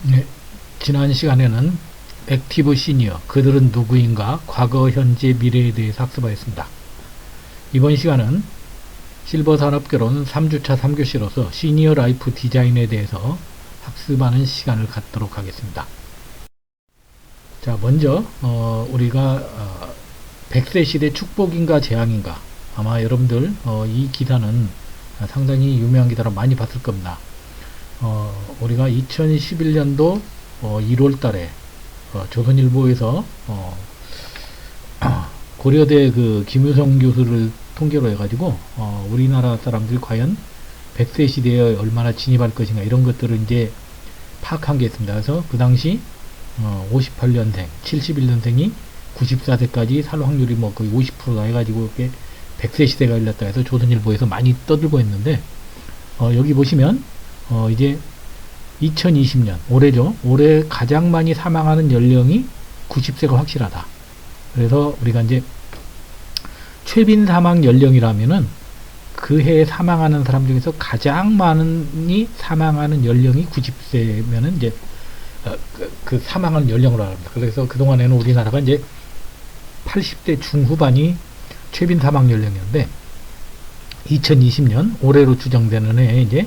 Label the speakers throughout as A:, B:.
A: 네, 지난 시간에는 액티브 시니어, 그들은 누구인가, 과거, 현재, 미래에 대해서 학습하였습니다. 이번 시간은 실버 산업개론 3주차 3교시로서 시니어 라이프 디자인에 대해서 학습하는 시간을 갖도록 하겠습니다. 자, 먼저 우리가 100세 시대 축복인가 재앙인가, 아마 여러분들 이 기사는 상당히 유명한 기사로 많이 봤을 겁니다. 우리가 2011년도 1월 달에 조선일보에서 고려대 그 김유성 교수를 통계로 해가지고 우리나라 사람들이 과연 100세 시대에 얼마나 진입할 것인가 이런 것들을 이제 파악한 게 있습니다. 그래서 그 당시 58년생, 71년생이 94세까지 살 확률이 뭐 거의 50%다 해가지고 이렇게 100세 시대가 열렸다 해서 조선일보에서 많이 떠들고 있는데 여기 보시면 이제 2020년 올해죠. 올해 가장 많이 사망하는 연령이 90세가 확실하다. 그래서 우리가 이제 최빈 사망 연령이라면은 그 해에 사망하는 사람 중에서 가장 많이 사망하는 연령이 90세면은 이제 그 사망하는 연령으로 합니다. 그래서 그동안에는 우리나라가 이제 80대 중후반이 최빈 사망 연령이었는데 2020년 올해로 추정되는 해에 이제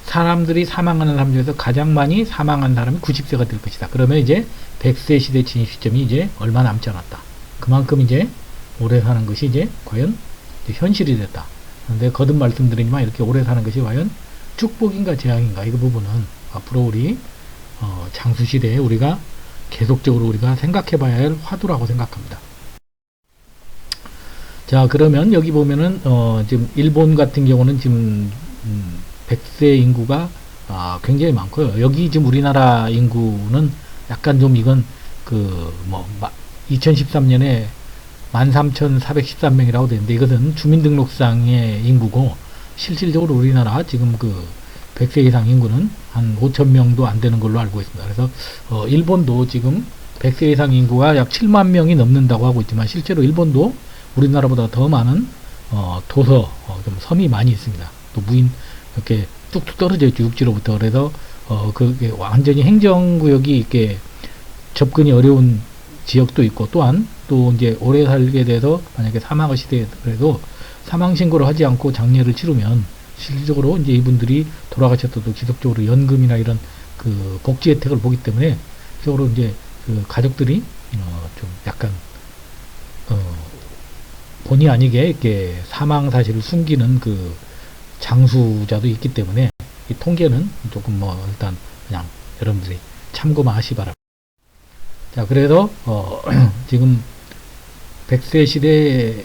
A: 사람들이 사망하는 사람 중에서 가장 많이 사망한 사람이 90세가 될 것이다. 그러면 이제 100세 시대 진입 시점이 이제 얼마 남지 않았다. 그만큼 이제 오래 사는 것이 이제 과연 이제 현실이 됐다. 그런데 거듭 말씀드리지만 이렇게 오래 사는 것이 과연 축복인가 재앙인가 이 부분은 앞으로 우리 장수 시대에 우리가 계속적으로 우리가 생각해 봐야 할 화두라고 생각합니다. 자, 그러면 여기 보면은 지금 일본 같은 경우는 지금 100세 인구가 굉장히 많고요. 여기 지금 우리나라 인구는 약간 좀 이건 2013년에 13,413명이라고 되는데 이것은 주민등록상의 인구고 실질적으로 우리나라 지금 그 100세 이상 인구는 한 5,000명도 안 되는 걸로 알고 있습니다. 그래서 일본도 지금 100세 이상 인구가 약 7만 명이 넘는다고 하고 있지만 실제로 일본도 우리나라보다 더 많은 도서, 좀 섬이 많이 있습니다. 또 무인 이렇게 뚝뚝 떨어져 있죠. 육지로부터. 그래서 그게 완전히 행정구역이 이렇게 접근이 어려운 지역도 있고 또한 또 이제 오래 살게 돼서 만약에 사망을 시대에도 사망 신고를 하지 않고 장례를 치르면 실질적으로 이제 이분들이 돌아가셨어도 지속적으로 연금이나 이런 그 복지 혜택을 보기 때문에 실적으로 이제 그 가족들이 좀 약간 본의 아니게 이렇게 사망 사실을 숨기는 그 장수자도 있기 때문에 이 통계는 조금 일단 그냥 여러분들이 참고만 하시 바랍니다. 자, 그래서 지금 100세 시대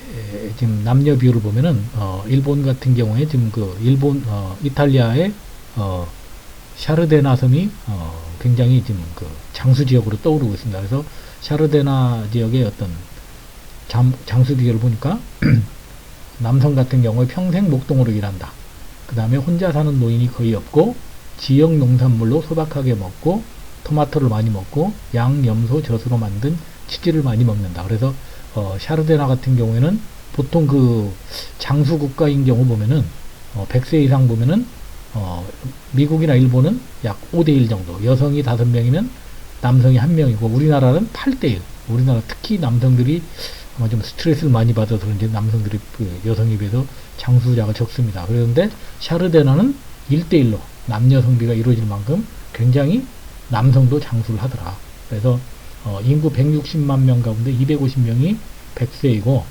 A: 지금 남녀 비율을 보면은 일본 같은 경우에 지금 그 일본 이탈리아의 샤르데나 섬이 굉장히 지금 그 장수 지역으로 떠오르고 있습니다. 그래서 샤르데나 지역의 어떤 장수 비율을 보니까 남성 같은 경우에 평생 목동으로 일한다. 그 다음에 혼자 사는 노인이 거의 없고 지역 농산물로 소박하게 먹고 토마토를 많이 먹고 양, 염소, 젖으로 만든 치즈를 많이 먹는다. 그래서 샤르데나 같은 경우에는 보통 그 장수 국가인 경우 보면은 100세 이상 보면은 미국이나 일본은 약 5대1 정도, 여성이 5명이면 남성이 1명이고 우리나라는 8대1. 우리나라 특히 남성들이 아마 좀 스트레스를 많이 받아서 그런지 남성들이 그 여성에 비해서 장수자가 적습니다. 그런데 샤르데나는 1대1로 남녀 성비가 이루어질 만큼 굉장히 남성도 장수를 하더라. 그래서 인구 160만 명 가운데 250명이 100세이고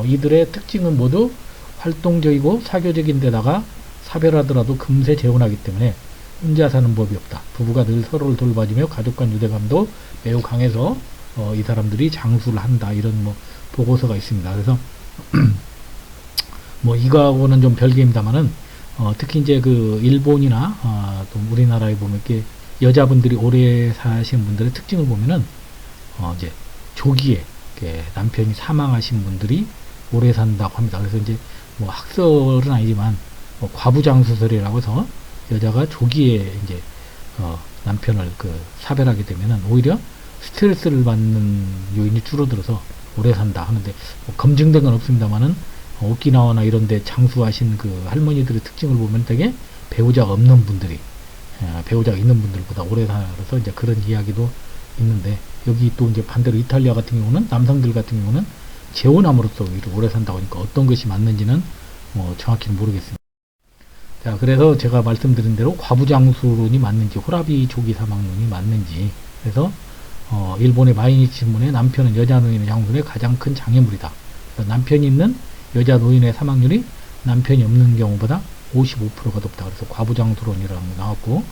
A: 이들의 특징은 모두 활동적이고 사교적인 데다가 사별하더라도 금세 재혼하기 때문에 혼자 사는 법이 없다. 부부가 늘 서로를 돌봐주며 가족 간 유대감도 매우 강해서 이 사람들이 장수를 한다. 이런 보고서가 있습니다. 그래서 이거하고는 좀 별개입니다만은 특히 이제 그 일본이나 또 우리나라에 보면 이렇게 여자분들이 오래 사시는 분들의 특징을 보면은 이제 조기에 남편이 사망하신 분들이 오래 산다고 합니다. 그래서 이제 학설은 아니지만 과부장수설이라고 해서 여자가 조기에 이제 남편을 사별하게 되면은 오히려 스트레스를 받는 요인이 줄어들어서 오래 산다 하는데 검증된 건 없습니다만은 오키나와나 이런데 장수하신 그 할머니들의 특징을 보면 되게 배우자가 없는 분들이 배우자가 있는 분들보다 오래 살아서 이제 그런 이야기도 있는데, 여기 또 이제 반대로 이탈리아 같은 경우는, 남성들 같은 경우는 재혼함으로써 오히려 오래 산다고 하니까 어떤 것이 맞는지는 정확히는 모르겠습니다. 자, 그래서 제가 말씀드린 대로 과부장수론이 맞는지, 호라비 조기 사망론이 맞는지, 그래서 일본의 마이니치 신문에 남편은 여자 노인의 장수의 가장 큰 장애물이다. 남편이 있는 여자 노인의 사망률이 남편이 없는 경우보다 55%가 높다. 그래서 과부장수론이라는 게 나왔고,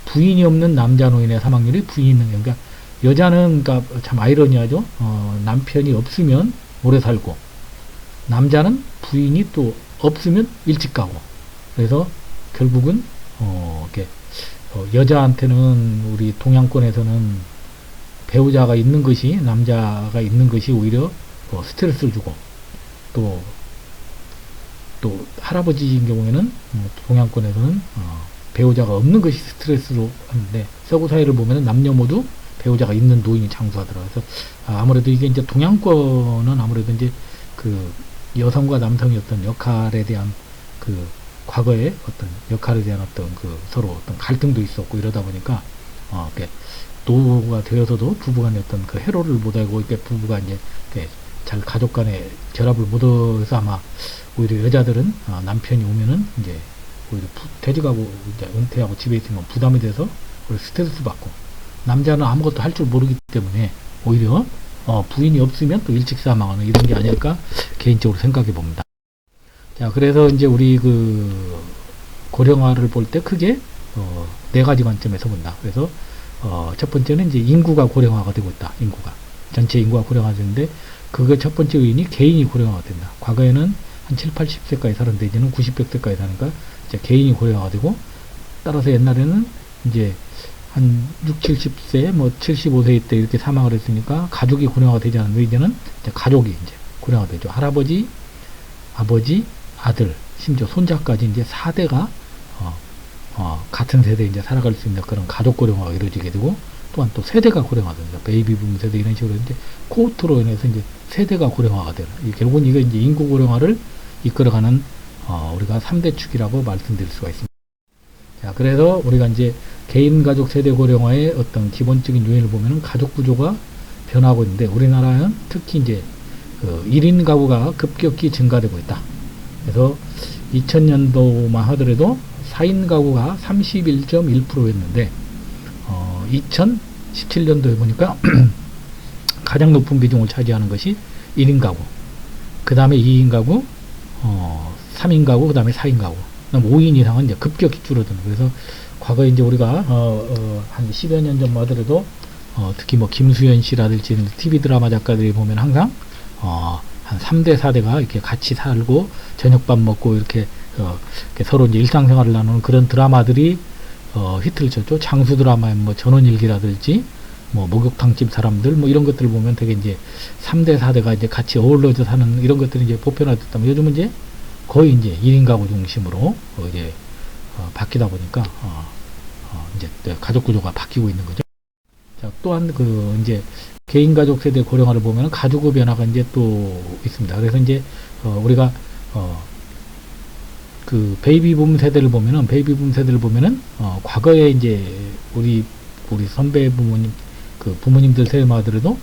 A: 부인이 없는 남자 노인의 사망률이 부인이 있는 경우, 그러니까 여자는, 그러니까 참 아이러니하죠. 남편이 없으면 오래 살고, 남자는 부인이 또 없으면 일찍 가고, 그래서 결국은 이렇게 여자한테는, 우리 동양권에서는 배우자가 있는 것이, 남자가 있는 것이 오히려 스트레스를 주고, 또 할아버지인 경우에는 동양권에서는 배우자가 없는 것이 스트레스로 하는데, 서구 사회를 보면은 남녀 모두 배우자가 있는 노인이 장수하더라고요. 그래서 아무래도 이게 이제 동양권은 아무래도 이제 그 여성과 남성의 어떤 역할에 대한 그 과거의 어떤 역할에 대한 어떤 그 서로 어떤 갈등도 있었고, 이러다 보니까 이렇게 노후가 되어서도 부부간의 어떤 그 해로를 못 알고, 이렇게 부부가 이제 이렇게 잘 가족 간의 결합을 못 해서, 아마 오히려 여자들은 남편이 오면은 이제 오히려 퇴직하고 이제 은퇴하고 집에 있으면 부담이 돼서 오히려 스트레스 받고, 남자는 아무것도 할 줄 모르기 때문에 오히려 부인이 없으면 또 일찍 사망하는 이런 게 아닐까 개인적으로 생각해 봅니다. 자, 그래서 이제 우리 그 고령화를 볼 때 크게 네 가지 관점에서 본다. 그래서 첫 번째는 이제 인구가 고령화가 되고 있다. 인구가 전체 인구가 고령화되는데, 그거 첫 번째 요인이 개인이 고령화가 된다. 과거에는 한 7, 80세까지 살았는데 이제는 90, 100세까지 사니까 이제 개인이 고령화가 되고, 따라서 옛날에는 이제 한 6, 70세, 뭐 75세 때 이렇게 사망을 했으니까 가족이 고령화가 되지 않는데, 이제는 이제 가족이 이제 고령화가 되죠. 할아버지, 아버지, 아들, 심지어 손자까지 이제 4대가 같은 세대에 이제 살아갈 수 있는 그런 가족 고령화가 이루어지게 되고, 또한 또 세대가 고령화됩니다. 베이비붐 세대 이런 식으로 이제 코호트로 인해서 이제 세대가 고령화가 되는, 결국은 이거 이제 인구 고령화를 이끌어가는 우리가 3대 축이라고 말씀드릴 수가 있습니다. 자, 그래서 우리가 이제 개인 가족 세대 고령화의 어떤 기본적인 요인을 보면은 가족 구조가 변하고 있는데, 우리나라는 특히 이제 그 1인 가구가 급격히 증가되고 있다. 그래서 2000년도만 하더라도 4인 가구가 31.1%였는데 2017년도에 보니까 가장 높은 비중을 차지하는 것이 1인 가구, 그 다음에 2인 가구, 3인 가구, 그 다음에 4인 가구, 그 다음 5인 이상은 이제 급격히 줄어드는. 그래서 과거에 이제 우리가 한 10여 년 전만 하더라도 특히 뭐 김수현 씨라든지 TV 드라마 작가들이 보면 항상 한 3대, 4대가 이렇게 같이 살고 저녁밥 먹고 이렇게 서로 이제 일상생활을 나누는 그런 드라마들이 히트를 쳤죠. 장수 드라마의 뭐 전원일기라든지 뭐 목욕탕집 사람들 뭐 이런 것들을 보면 되게 이제 3대, 4대가 이제 같이 어울려져 사는 이런 것들이 이제 보편화됐다면, 요즘은 이제 거의 이제 1인 가구 중심으로 이제 바뀌다 보니까 이제 가족 구조가 바뀌고 있는 거죠. 자, 또한 그 이제 개인 가족 세대 고령화를 보면 가족의 변화가 이제 또 있습니다. 그래서 이제 우리가 그 베이비붐 세대를 보면은 과거에 이제 우리 선배 부모님, 그 부모님들 세대만 하더라도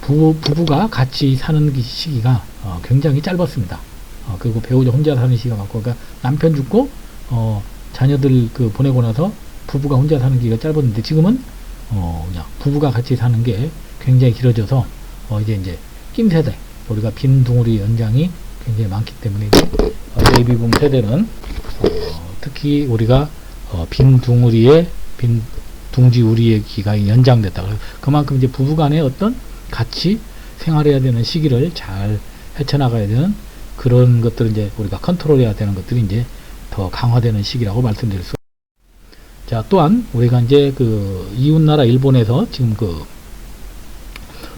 A: 부부가 같이 사는 시기가 굉장히 짧았습니다. 그리고 배우자 혼자 사는 시기가 많고, 그러니까 남편 죽고 자녀들 그 보내고 나서 부부가 혼자 사는 기회가 짧았는데, 지금은 그냥 부부가 같이 사는 게 굉장히 길어져서 이제 낀세대, 우리가 빈둥우리 연장이 굉장히 많기 때문에 베이비붐 세대는 특히 우리가 빈둥지우리의 기간이 연장됐다. 그만큼 이제 부부간의 어떤 같이 생활해야 되는 시기를 잘 헤쳐나가야 되는 그런 것들을 이제 우리가 컨트롤해야 되는 것들이 이제 더 강화되는 시기라고 말씀드릴 수. 자, 또한 우리가 이제 그 이웃나라 일본에서 지금 그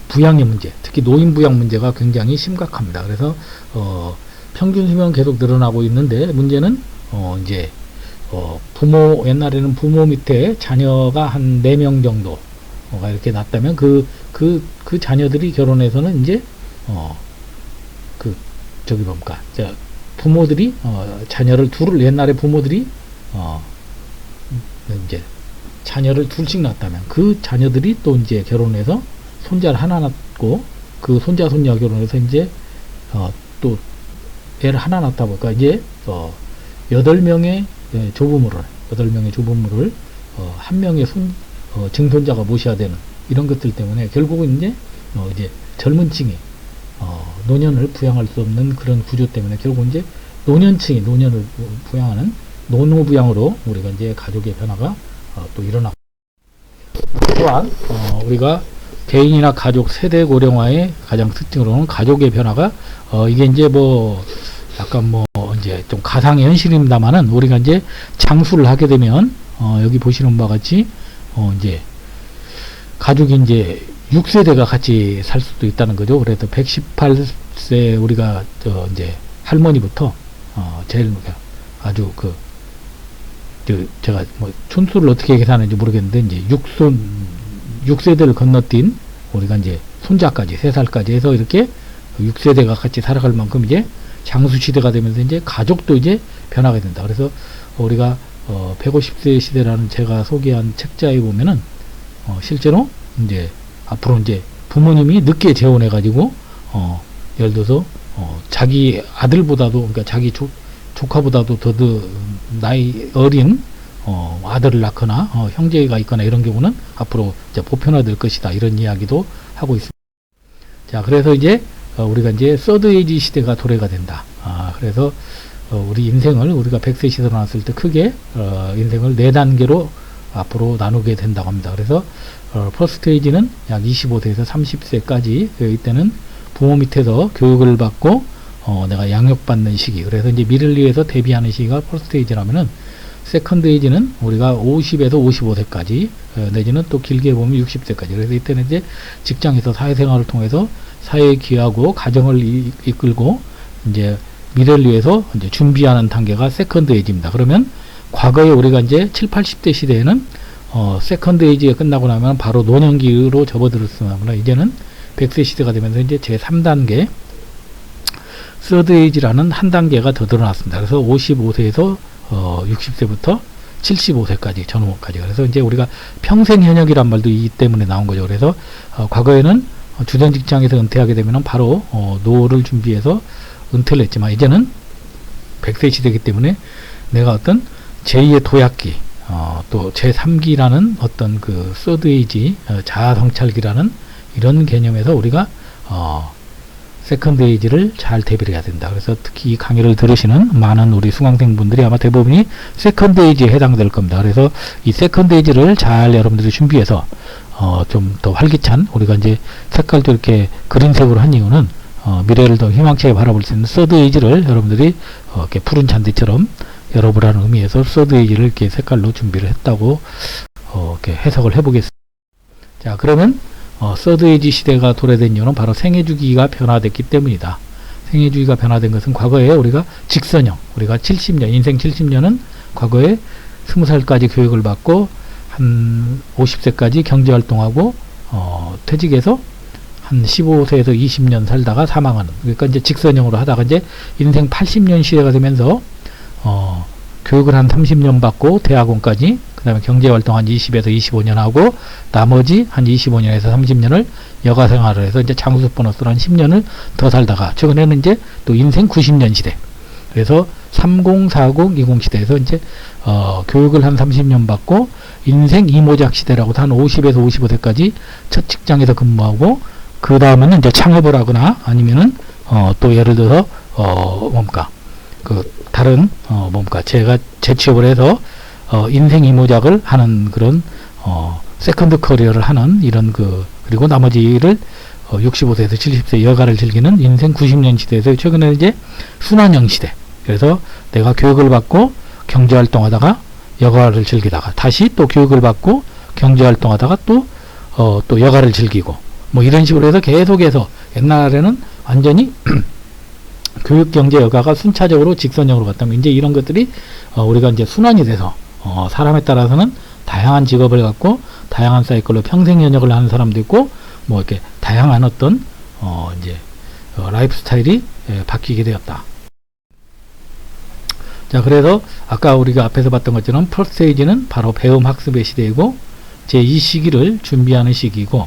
A: 부양의 문제, 특히 노인 부양 문제가 굉장히 심각합니다. 그래서 평균 수명 계속 늘어나고 있는데, 문제는 이제 옛날에는 부모 밑에 자녀가 한 4명 정도가 이렇게 났다면 그 자녀들이 결혼해서는 이제 부모들이 자녀를 둘을, 옛날에 부모들이 이제 자녀를 둘씩 낳았다면 그 자녀들이 또 이제 결혼해서 손자를 하나 낳고 그 손자 손녀가 결혼해서 이제 또 애를 하나 낳다 보니까 이제 8명의 조부모를 한 명의 증손자가 모셔야 되는 이런 것들 때문에 결국은 이제 젊은 층이 노년을 부양할 수 없는 그런 구조 때문에 결국 이제 노년층이 노년을 부양하는 노노부양으로 우리가 이제 가족의 변화가 또 일어나고, 또한 우리가 개인이나 가족 세대 고령화의 가장 특징으로는 가족의 변화가 이게 이제 뭐 약간 뭐 이제 좀 가상의 현실입니다만은 우리가 이제 장수를 하게 되면 여기 보시는 바와 같이 이제 가족이 이제 6세대가 같이 살 수도 있다는 거죠. 그래서 118세 우리가 이제 할머니부터 제일 아주 제가 뭐 촌수를 어떻게 계산하는지 모르겠는데 이제 6세대를 건너뛴 우리가 이제 손자까지 3살까지 해서 이렇게 6세대가 같이 살아갈 만큼 이제 장수 시대가 되면서 이제 가족도 이제 변화가 된다. 그래서 우리가 150세 시대라는 제가 소개한 책자에 보면은 실제로 이제 앞으로 이제 부모님이 늦게 재혼해 가지고 예를 들어서 자기 아들보다도, 그러니까 자기 조카보다도 더 나이 어린 아들을 낳거나 형제가 있거나 이런 경우는 앞으로 이제 보편화될 것이다, 이런 이야기도 하고 있습니다. 자, 그래서 이제 우리가 이제 서드 에이지 시대가 도래가 된다. 그래서 우리 인생을 우리가 100세 시대로 나왔을 때 크게 인생을 4단계로 앞으로 나누게 된다고 합니다. 그래서 퍼스트 에이지는 약 25세에서 30세까지, 이때는 부모 밑에서 교육을 받고 내가 양육받는 시기. 그래서 이제 미래를 위해서 대비하는 시기가 퍼스트 에이지라면은, 세컨드 에이지는 우리가 50에서 55세까지, 내지는 또 길게 보면 60세까지. 그래서 이때는 이제 직장에서 사회생활을 통해서 사회에 기여하고 가정을 이끌고 이제 미래를 위해서 이제 준비하는 단계가 세컨드 에이지입니다. 그러면 과거에 우리가 이제 7, 80대 시대에는 세컨드 에이지가 끝나고 나면 바로 노년기로 접어들었으나 이제는 100세 시대가 되면서 이제 제 3단계 서드 에이지라는 한 단계가 더 늘어났습니다. 그래서 55세에서 60세부터 75세까지 전후까지. 그래서 이제 우리가 평생 현역이란 말도 이 때문에 나온 거죠. 그래서 과거에는 주전 직장에서 은퇴하게 되면 바로 노후를 준비해서 은퇴를 했지만, 이제는 100세 시대이기 때문에 내가 어떤 제2의 도약기, 또 제3기라는 어떤 그 서드 에이지, 자아성찰기라는 이런 개념에서 우리가 세컨드 에이지를 잘 대비를 해야 된다. 그래서 특히 이 강의를 들으시는 많은 우리 수강생분들이 아마 대부분이 세컨드 에이지에 해당될 겁니다. 그래서 이 세컨드 에이지를 잘 여러분들이 준비해서 좀 더 활기찬, 우리가 이제 색깔도 이렇게 그린색으로 한 이유는 미래를 더 희망차게 바라볼 수 있는 서드 에이지를 여러분들이 이렇게 푸른 잔디처럼 열어보라는 의미에서 서드 에이지를 이렇게 색깔로 준비를 했다고 이렇게 해석을 해보겠습니다. 자, 그러면 서드 에이지 시대가 도래된 이유는 바로 생애주기가 변화됐기 때문이다. 생애주기가 변화된 것은 과거에 우리가 직선형, 우리가 70년, 인생 70년은 과거에 20살까지 교육을 받고 한 50세까지 경제활동하고 퇴직해서 한 15세에서 20년 살다가 사망하는, 그러니까 이제 직선형으로 하다가 이제 인생 80년 시대가 되면서 교육을 한 30년 받고 대학원까지, 그 다음에 경제활동 한 20에서 25년 하고 나머지 한 25년에서 30년을 여가생활을 해서 이제 장수 보너스로 한 10년을 더 살다가 최근에는 이제 또 인생 90년 시대, 그래서 30, 40, 20 시대에서 이제 교육을 한 30년 받고 인생 이모작 시대라고 한 50에서 55세까지 첫 직장에서 근무하고, 그 다음에는 이제 창업을 하거나 아니면은 또 예를 들어서 다른 제가 재취업을 해서 인생 이모작을 하는 그런 세컨드 커리어를 하는 이런 그리고 나머지를 65세에서 70세 여가를 즐기는 인생 90년 시대에서 최근에 이제 순환형 시대. 그래서 내가 교육을 받고 경제활동하다가 여가를 즐기다가 다시 또 교육을 받고 경제활동하다가 또 여가를 즐기고 뭐 이런 식으로 해서 계속해서, 옛날에는 완전히 교육, 경제, 여가가 순차적으로 직선형으로 갔다면 이제 이런 것들이 우리가 이제 순환이 돼서 사람에 따라서는 다양한 직업을 갖고 다양한 사이클로 평생 현역을 하는 사람도 있고 뭐 이렇게 다양한 어떤 라이프 스타일이 바뀌게 되었다. 자, 자, 그래서 아까 우리가 앞에서 봤던 것처럼 퍼스트 스테이지는 바로 배움 학습의 시대이고 제2 시기를 준비하는 시기이고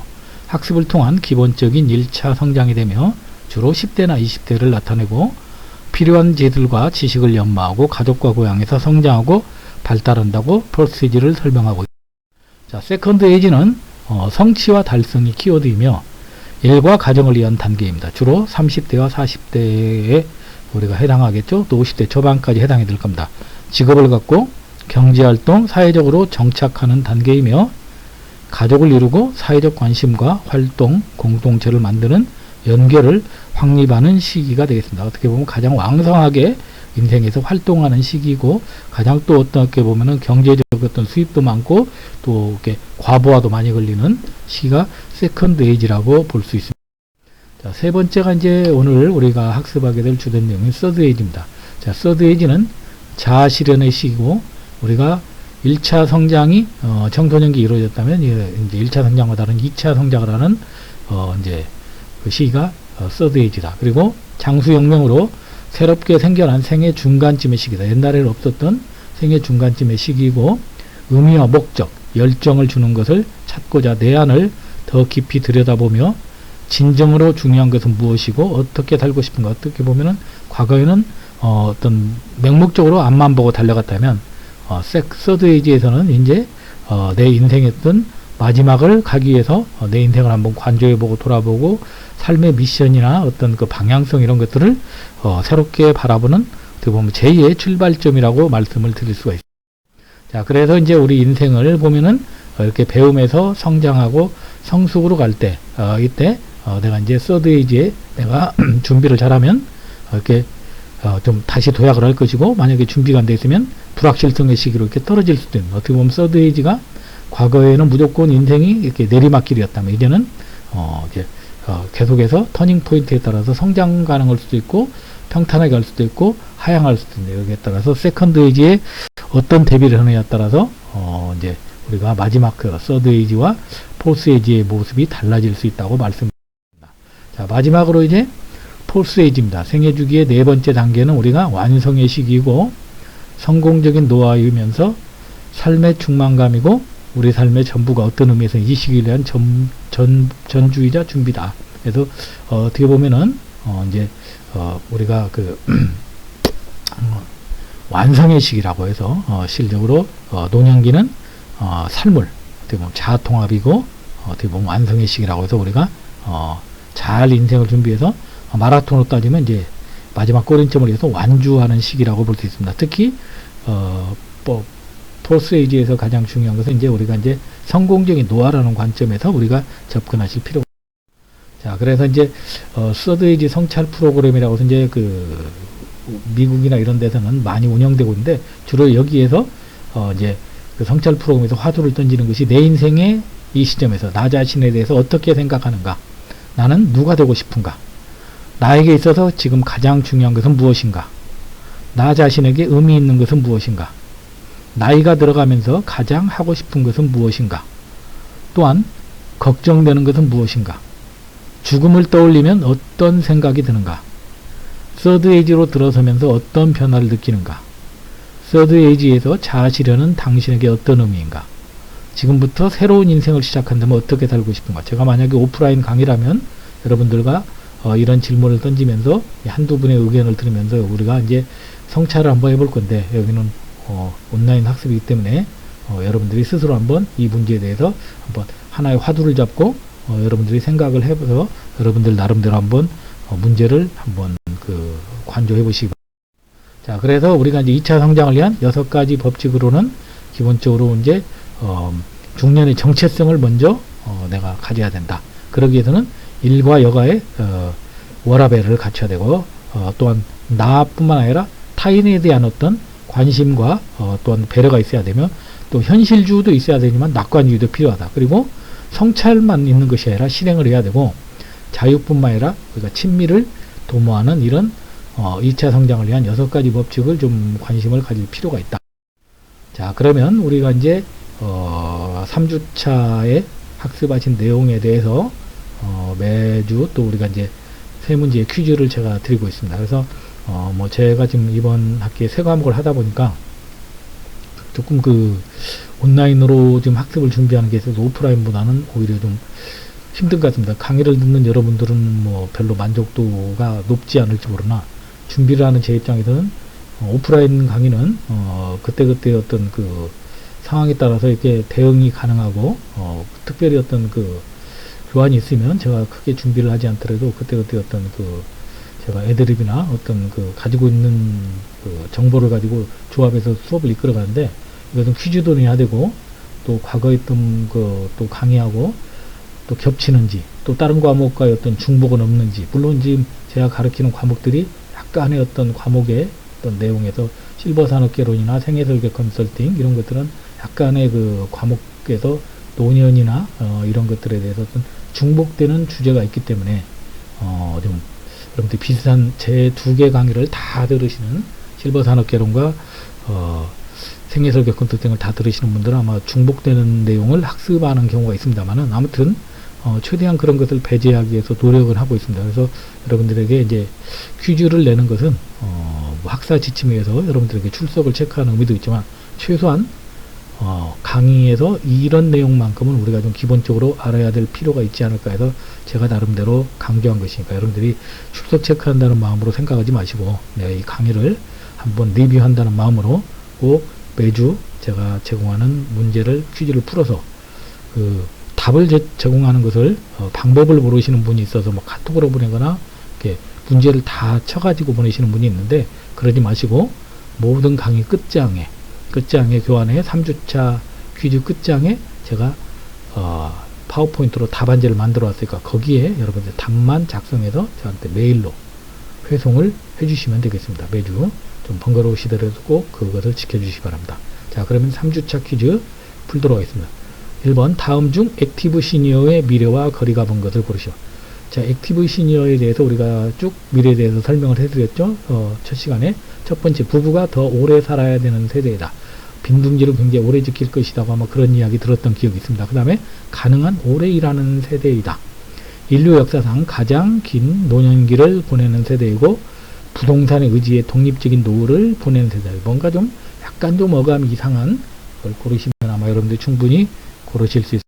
A: 학습을 통한 기본적인 1차 성장이 되며 주로 10대나 20대를 나타내고 필요한 재들과 지식을 연마하고 가족과 고향에서 성장하고 발달한다고 퍼스트 스테이지를 설명하고 있습니다. 자, 세컨드 에이지는 성취와 달성이 키워드이며 일과 가정을 위한 단계입니다. 주로 30대와 40대에 우리가 해당하겠죠. 또 50대 초반까지 해당이 될 겁니다. 직업을 갖고 경제활동, 사회적으로 정착하는 단계이며 가족을 이루고 사회적 관심과 활동, 공동체를 만드는 연결을 확립하는 시기가 되겠습니다. 어떻게 보면 가장 왕성하게 인생에서 활동하는 시기고 가장 또 어떻게 보면은 경제적 어떤 수입도 많고 또 이렇게 과부하도 많이 걸리는 시기가 세컨드 에이지라고 볼 수 있습니다. 자, 세 번째가 이제 오늘 우리가 학습하게 될 주된 내용인 서드 에이지입니다. 자, 서드 에이지는 자아 실현의 시기고 우리가 1차 성장이 청소년기 이루어졌다면 이제 1차 성장과 다른 2차 성장을 하는 이제 그 시기가 서드 에이지다. 그리고 장수혁명으로 새롭게 생겨난 생애 중간쯤의 시기다. 옛날에는 없었던 생애 중간쯤의 시기이고 의미와 목적, 열정을 주는 것을 찾고자 내안을 더 깊이 들여다보며 진정으로 중요한 것은 무엇이고 어떻게 살고 싶은가. 어떻게 보면은 과거에는 어떤 맹목적으로 앞만 보고 달려갔다면 서드 에이지에서는 이제 내 인생의 어떤 마지막을 가기 위해서 내 인생을 한번 관조해보고 돌아보고 삶의 미션이나 어떤 그 방향성 이런 것들을 새롭게 바라보는 어떻게 보면 제2의 출발점이라고 말씀을 드릴 수가 있습니다. 자, 그래서 이제 우리 인생을 보면은 이렇게 배움에서 성장하고 성숙으로 갈 때 이때 내가 이제 서드 에이지에 내가 준비를 잘하면 이렇게 좀 다시 도약을 할 것이고 만약에 준비가 안 돼 있으면 불확실성의 시기로 이렇게 떨어질 수도 있는 어떻게 보면 서드 에이지가 과거에는 무조건 인생이 이렇게 내리막길이었다면 이제는 이제 계속해서 터닝 포인트에 따라서 성장 가능할 수도 있고 평탄하게 갈 수도 있고 하향할 수도 있는 여기에 따라서 세컨드 에이지에 어떤 대비를 하느냐에 따라서 이제 우리가 마지막 그 서드 에이지와 포스 에이지의 모습이 달라질 수 있다고 말씀드립니다. 자, 마지막으로 이제 포스 에이지입니다. 생애 주기의 네 번째 단계는 우리가 완성의 시기이고 성공적인 노하우이면서 삶의 충만감이고 우리 삶의 전부가 어떤 의미에서 이 시기에 대한 전주의자 준비다. 그래서 어떻게 보면은 이제 우리가 그 완성의 시기라고 해서 실적으로 노년기는 삶을 어떻게 보면 자아통합이고 어떻게 보면 완성의 시기라고 해서 우리가 잘 인생을 준비해서 마라톤으로 따지면 이제 마지막 꼬린점을 위해서 완주하는 시기라고 볼 수 있습니다. 특히 포스 에이지에서 가장 중요한 것은 이제 우리가 이제 성공적인 노화라는 관점에서 우리가 접근하실 필요가 있습니다. 자, 그래서 이제 서드 에이지 성찰 프로그램이라고 해서 이제 그 미국이나 이런 데서는 많이 운영되고 있는데 주로 여기에서 이제 그 성찰 프로그램에서 화두를 던지는 것이 내 인생의 이 시점에서 나 자신에 대해서 어떻게 생각하는가, 나는 누가 되고 싶은가, 나에게 있어서 지금 가장 중요한 것은 무엇인가, 나 자신에게 의미 있는 것은 무엇인가, 나이가 들어가면서 가장 하고 싶은 것은 무엇인가, 또한 걱정되는 것은 무엇인가, 죽음을 떠올리면 어떤 생각이 드는가, 서드 에이지로 들어서면서 어떤 변화를 느끼는가, 서드 에이지에서 자아실현은 당신에게 어떤 의미인가, 지금부터 새로운 인생을 시작한다면 어떻게 살고 싶은가. 제가 만약에 오프라인 강의라면 여러분들과 이런 질문을 던지면서 한두 분의 의견을 들으면서 우리가 이제 성찰을 한번 해볼 건데 여기는 온라인 학습이기 때문에 여러분들이 스스로 한번 이 문제에 대해서 한번 하나의 화두를 잡고 여러분들이 생각을 해봐서 여러분들 나름대로 한번 문제를 한번 그 관조해 보시기 바랍니다. 자, 그래서 우리가 이제 2차 성장을 위한 6가지 법칙으로는 기본적으로 이제 중년의 정체성을 먼저 내가 가져야 된다. 그러기 위해서는 일과 여가의 워라밸을 갖춰야 되고 또한 나뿐만 아니라 타인에 대한 어떤 관심과 또한 배려가 있어야 되며 또 현실주의도 있어야 되지만 낙관주의도 필요하다. 그리고 성찰만 있는 것이 아니라 실행을 해야 되고 자유뿐만 아니라 우리가 친미를 도모하는 이런 2차 성장을 위한 6가지 법칙을 좀 관심을 가질 필요가 있다. 자, 그러면 우리가 이제 3주차에 학습하신 내용에 대해서 매주 또 우리가 이제 세 문제의 퀴즈를 제가 드리고 있습니다. 그래서 뭐 제가 지금 이번 학기에 세 과목을 하다 보니까 조금 그 온라인으로 지금 학습을 준비하는 게 있어서 오프라인보다는 오히려 좀 힘든 것 같습니다. 강의를 듣는 여러분들은 뭐 별로 만족도가 높지 않을지 모르나 준비를 하는 제 입장에서는 오프라인 강의는 그때그때 어떤 그 상황에 따라서 이렇게 대응이 가능하고 특별히 어떤 그 교환이 있으면 제가 크게 준비를 하지 않더라도 그때그때 어떤 그 제가 애드립이나 어떤 그 가지고 있는 그 정보를 가지고 조합해서 수업을 이끌어 가는데 이것은 퀴즈도 내야 되고 또 과거에 있던 그 또 강의하고 또 겹치는지 또 다른 과목과의 어떤 중복은 없는지 물론 지금 제가 가르치는 과목들이 약간의 어떤 과목의 어떤 내용에서 실버산업개론이나 생애설계 컨설팅 이런 것들은 약간의 그 과목에서 노년이나 이런 것들에 대해서 어떤 중복되는 주제가 있기 때문에 좀 여러분들 비슷한 제 두 개 강의를 다 들으시는 실버산업개론과 생애설계 컨설팅을 다 들으시는 분들은 아마 중복되는 내용을 학습하는 경우가 있습니다만은 아무튼 최대한 그런 것을 배제하기 위해서 노력을 하고 있습니다. 그래서 여러분들에게 이제 퀴즈를 내는 것은 뭐 학사 지침에서 여러분들에게 출석을 체크하는 의미도 있지만 최소한 강의에서 이런 내용만큼은 우리가 좀 기본적으로 알아야 될 필요가 있지 않을까 해서 제가 나름대로 강조한 것이니까 여러분들이 출석 체크한다는 마음으로 생각하지 마시고 이 강의를 한번 리뷰한다는 마음으로 꼭 매주 제가 제공하는 문제를 퀴즈를 풀어서 그 답을 제공하는 것을 방법을 모르시는 분이 있어서 뭐 카톡으로 보내거나 이렇게 문제를 다 쳐가지고 보내시는 분이 있는데 그러지 마시고 모든 강의 끝장에 교환에 3주차 퀴즈 끝장에 제가 파워포인트로 답안지를 만들어 왔으니까 거기에 여러분들 답만 작성해서 저한테 메일로 회송을 해주시면 되겠습니다. 매주 좀 번거로우시더라도 꼭 그것을 지켜주시기 바랍니다. 자, 그러면 3주차 퀴즈 풀도록 하겠습니다. 1번 다음 중 액티브 시니어의 미래와 거리가 먼 것을 고르시오. 자, 액티브 시니어에 대해서 우리가 쭉 미래에 대해서 설명을 해드렸죠. 첫 시간에 첫 번째 부부가 더 오래 살아야 되는 세대이다. 빈둥지를 굉장히 오래 지킬 것이다. 아마 그런 이야기 들었던 기억이 있습니다. 그 다음에 가능한 오래 일하는 세대이다. 인류 역사상 가장 긴 노년기를 보내는 세대이고 부동산에 의지해 독립적인 노후를 보내는 세대. 뭔가 좀 약간 좀 어감이 이상한 걸 고르시면 아마 여러분들이 충분히 고르실 수 있습니다.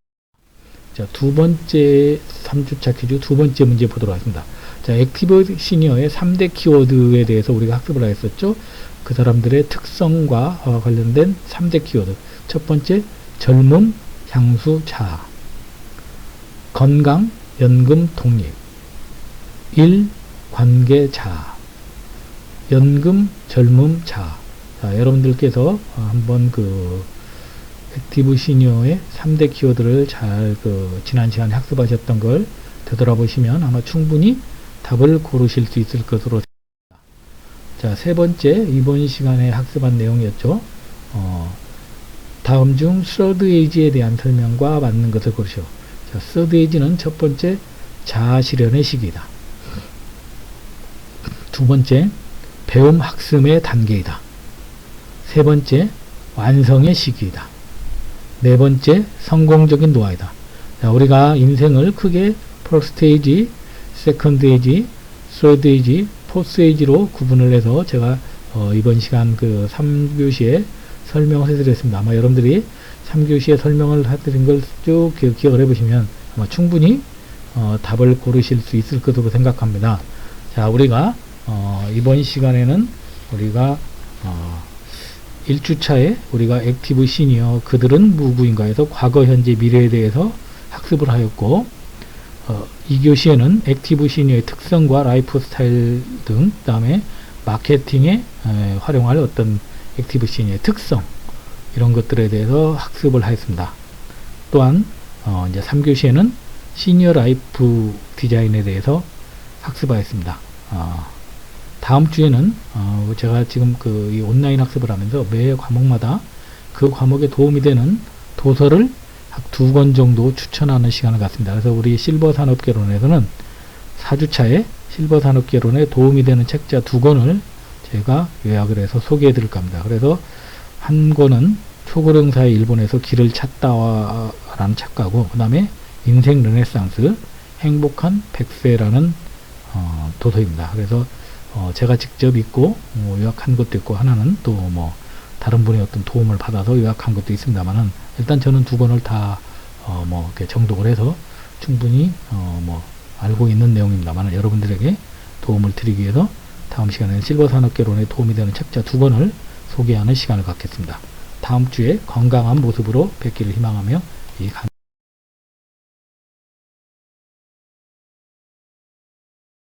A: 자, 두 번째 3주차 퀴즈 두 번째 문제 보도록 하겠습니다. 자, 액티브 시니어의 3대 키워드에 대해서 우리가 학습을 하였었죠. 그 사람들의 특성과 관련된 3대 키워드. 첫 번째, 젊음, 향수, 자아. 건강, 연금, 독립. 일, 관계, 자아. 연금, 젊음, 자아. 자, 여러분들께서 한번 그 액티브 시니어의 3대 키워드를 잘 지난 시간에 학습하셨던 걸 되돌아보시면 아마 충분히 답을 고르실 수 있을 것으로 생각합니다. 자, 세 번째 이번 시간에 학습한 내용이었죠. 다음 중 서드 에이지에 대한 설명과 맞는 것을 고르시오. 자, 서드 에이지는 첫 번째 자아 실현의 시기이다. 두 번째 배움 학습의 단계이다. 세 번째 완성의 시기이다. 네 번째, 성공적인 노화이다. 자, 우리가 인생을 크게 퍼스트 에이지, 세컨드 에이지, 서드 에이지, 포스 에이지로 구분을 해서 제가 이번 시간 그 3교시에 설명을 해드렸습니다. 아마 여러분들이 3교시에 설명을 해드린 걸 쭉 기억을 해보시면 아마 충분히 답을 고르실 수 있을 것으로 생각합니다. 자, 우리가 이번 시간에는 우리가 1주차에 우리가 액티브 시니어 그들은 누구인가 해서 과거, 현재, 미래에 대해서 학습을 하였고 2교시에는 액티브 시니어의 특성과 라이프 스타일 등 그 다음에 마케팅에 활용할 어떤 액티브 시니어의 특성 이런 것들에 대해서 학습을 하였습니다. 또한 이제 3교시에는 시니어 라이프 디자인에 대해서 학습하였습니다. 다음 주에는 제가 지금 이 온라인 학습을 하면서 매 과목마다 그 과목에 도움이 되는 도서를 약 2권 정도 추천하는 시간을 갖습니다. 그래서 우리 실버 산업개론에서는 4주차에 실버 산업개론에 도움이 되는 책자 2권을 제가 요약을 해서 소개해 드릴까 합니다. 그래서 한 권은 초고령사의 일본에서 길을 찾다와 라는 책가고 그 다음에 인생 르네상스 행복한 100세라는 도서입니다. 그래서 제가 직접 읽고 요약한 것도 있고, 하나는 또 뭐 다른 분의 어떤 도움을 받아서 요약한 것도 있습니다만은, 일단 저는 두 권을 다 뭐 이렇게 정독을 해서 충분히 뭐 알고 있는 내용입니다만, 여러분들에게 도움을 드리기 위해서 다음 시간에는 실버 산업개론에 도움이 되는 책자 두 권을 소개하는 시간을 갖겠습니다. 다음 주에 건강한 모습으로 뵙기를 희망하며 이